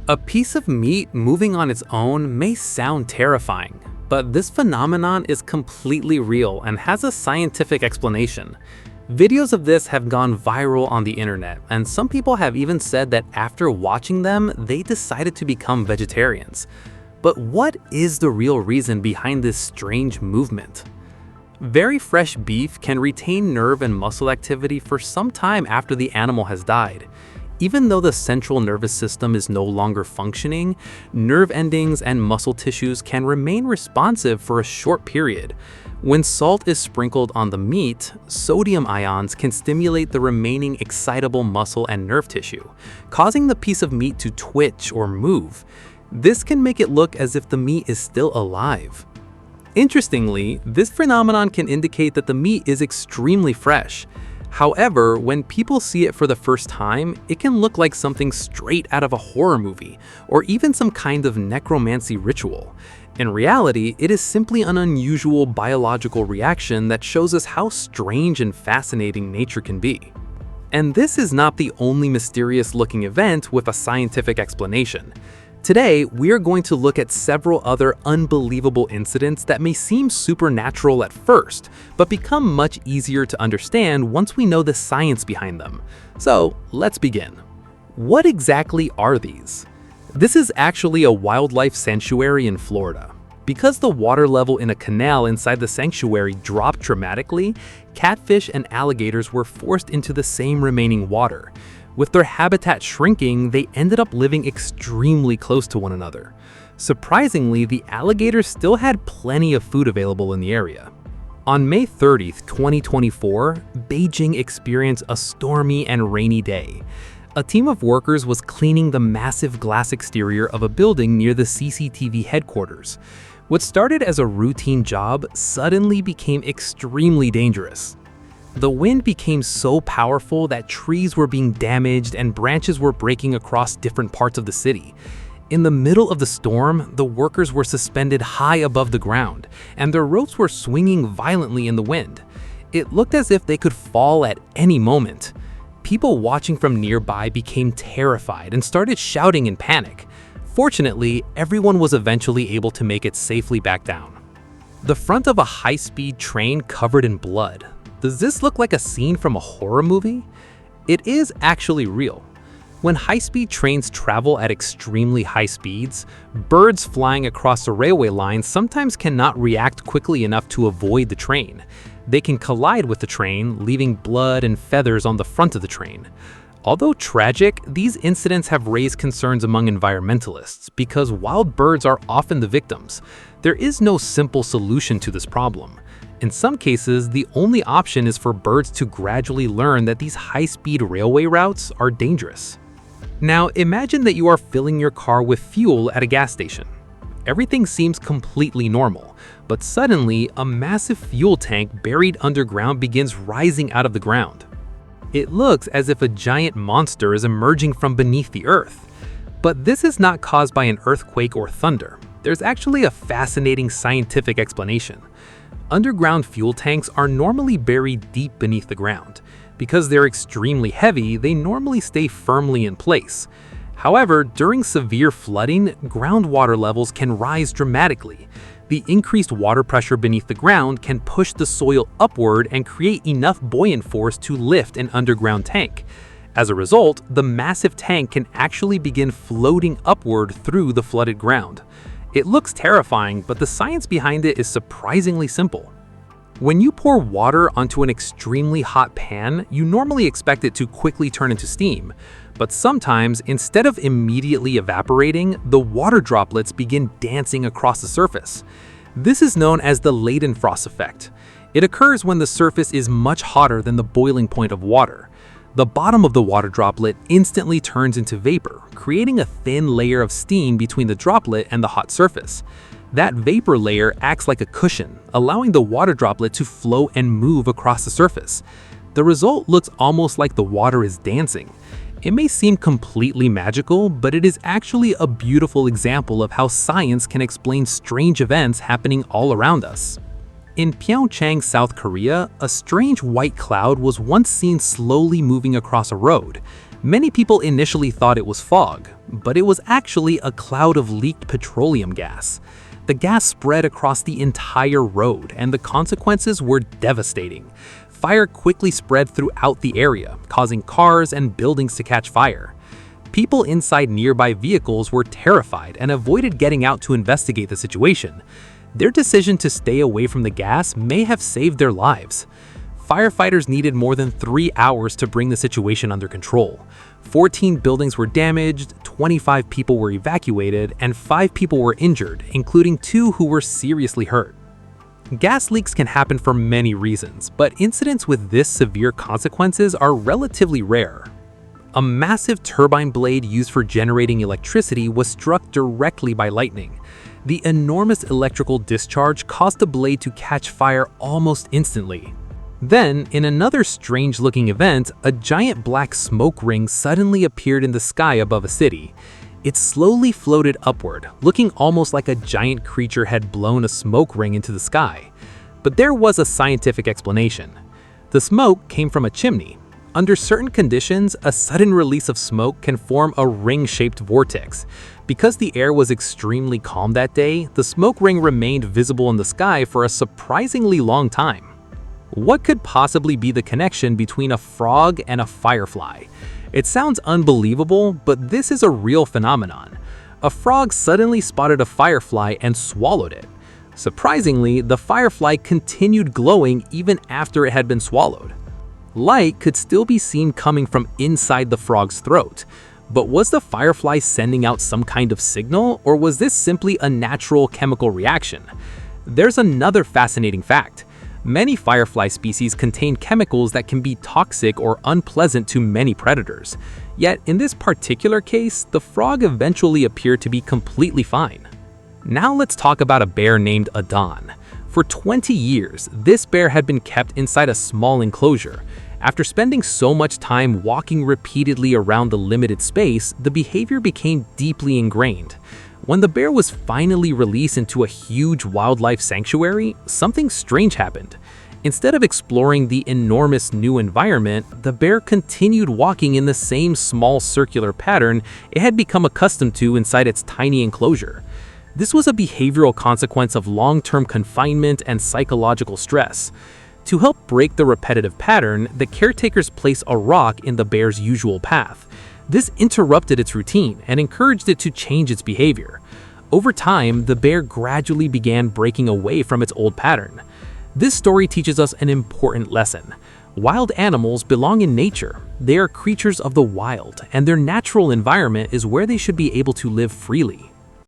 A piece of meat moving on its own may sound terrifying, but this phenomenon is completely real and has a scientific explanation. Videos of this have gone viral on the internet, and some people have even said that after watching them, they decided to become vegetarians. But what is the real reason behind this strange movement? Very fresh beef can retain nerve and muscle activity for some time after the animal has died. Even though the central nervous system is no longer functioning, nerve endings and muscle tissues can remain responsive for a short period. When salt is sprinkled on the meat, sodium ions can stimulate the remaining excitable muscle and nerve tissue, causing the piece of meat to twitch or move. This can make it look as if the meat is still alive. Interestingly, this phenomenon can indicate that the meat is extremely fresh. However, when people see it for the first time, it can look like something straight out of a horror movie, or even some kind of necromancy ritual. In reality, it is simply an unusual biological reaction that shows us how strange and fascinating nature can be. And this is not the only mysterious-looking event with a scientific explanation. Today, we are going to look at several other unbelievable incidents that may seem supernatural at first, but become much easier to understand once we know the science behind them. So, let's begin. What exactly are these? This is actually a wildlife sanctuary in Florida. Because the water level in a canal inside the sanctuary dropped dramatically, catfish and alligators were forced into the same remaining water. With their habitat shrinking, they ended up living extremely close to one another. Surprisingly, the alligators still had plenty of food available in the area. On May 30th, 2024, Beijing experienced a stormy and rainy day. A team of workers was cleaning the massive glass exterior of a building near the CCTV headquarters. What started as a routine job suddenly became extremely dangerous. The wind became so powerful that trees were being damaged and branches were breaking across different parts of the city. In the middle of the storm, the workers were suspended high above the ground, and their ropes were swinging violently in the wind. It looked as if they could fall at any moment. People watching from nearby became terrified and started shouting in panic. Fortunately, everyone was eventually able to make it safely back down. The front of a high-speed train covered in blood. Does this look like a scene from a horror movie? It is actually real. When high-speed trains travel at extremely high speeds, birds flying across the railway lines sometimes cannot react quickly enough to avoid the train. They can collide with the train, leaving blood and feathers on the front of the train. Although tragic, these incidents have raised concerns among environmentalists because wild birds are often the victims. There is no simple solution to this problem. In some cases, the only option is for birds to gradually learn that these high-speed railway routes are dangerous. Now, imagine that you are filling your car with fuel at a gas station. Everything seems completely normal, but suddenly, a massive fuel tank buried underground begins rising out of the ground. It looks as if a giant monster is emerging from beneath the earth. But this is not caused by an earthquake or thunder. There's actually a fascinating scientific explanation. Underground fuel tanks are normally buried deep beneath the ground. Because they're extremely heavy, they normally stay firmly in place. However, during severe flooding, groundwater levels can rise dramatically. The increased water pressure beneath the ground can push the soil upward and create enough buoyant force to lift an underground tank. As a result, the massive tank can actually begin floating upward through the flooded ground. It looks terrifying, but the science behind it is surprisingly simple. When you pour water onto an extremely hot pan, you normally expect it to quickly turn into steam. But sometimes, instead of immediately evaporating, the water droplets begin dancing across the surface. This is known as the Leidenfrost effect. It occurs when the surface is much hotter than the boiling point of water. The bottom of the water droplet instantly turns into vapor, creating a thin layer of steam between the droplet and the hot surface. That vapor layer acts like a cushion, allowing the water droplet to flow and move across the surface. The result looks almost like the water is dancing. It may seem completely magical, but it is actually a beautiful example of how science can explain strange events happening all around us. In Pyeongchang, South Korea, a strange white cloud was once seen slowly moving across a road. Many people initially thought it was fog, but it was actually a cloud of leaked petroleum gas. The gas spread across the entire road, and the consequences were devastating. Fire quickly spread throughout the area, causing cars and buildings to catch fire. People inside nearby vehicles were terrified and avoided getting out to investigate the situation. Their decision to stay away from the gas may have saved their lives. Firefighters needed more than 3 hours to bring the situation under control. 14 buildings were damaged, 25 people were evacuated, and 5 people were injured, including 2 who were seriously hurt. Gas leaks can happen for many reasons, but incidents with this severe consequences are relatively rare. A massive turbine blade used for generating electricity was struck directly by lightning. The enormous electrical discharge caused the blade to catch fire almost instantly. Then, in another strange-looking event, a giant black smoke ring suddenly appeared in the sky above a city. It slowly floated upward, looking almost like a giant creature had blown a smoke ring into the sky. But there was a scientific explanation. The smoke came from a chimney. Under certain conditions, a sudden release of smoke can form a ring-shaped vortex. Because the air was extremely calm that day, the smoke ring remained visible in the sky for a surprisingly long time. What could possibly be the connection between a frog and a firefly? It sounds unbelievable, but this is a real phenomenon. A frog suddenly spotted a firefly and swallowed it. Surprisingly, the firefly continued glowing even after it had been swallowed. Light could still be seen coming from inside the frog's throat. But was the firefly sending out some kind of signal, or was this simply a natural chemical reaction? There's another fascinating fact. Many firefly species contain chemicals that can be toxic or unpleasant to many predators. Yet, in this particular case, the frog eventually appeared to be completely fine. Now let's talk about a bear named Adon. For 20 years, this bear had been kept inside a small enclosure. After spending so much time walking repeatedly around the limited space, the behavior became deeply ingrained. When the bear was finally released into a huge wildlife sanctuary, something strange happened. Instead of exploring the enormous new environment, the bear continued walking in the same small circular pattern it had become accustomed to inside its tiny enclosure. This was a behavioral consequence of long-term confinement and psychological stress. To help break the repetitive pattern, the caretakers placed a rock in the bear's usual path. This interrupted its routine and encouraged it to change its behavior. Over time, the bear gradually began breaking away from its old pattern. This story teaches us an important lesson. Wild animals belong in nature. They are creatures of the wild, and their natural environment is where they should be able to live freely.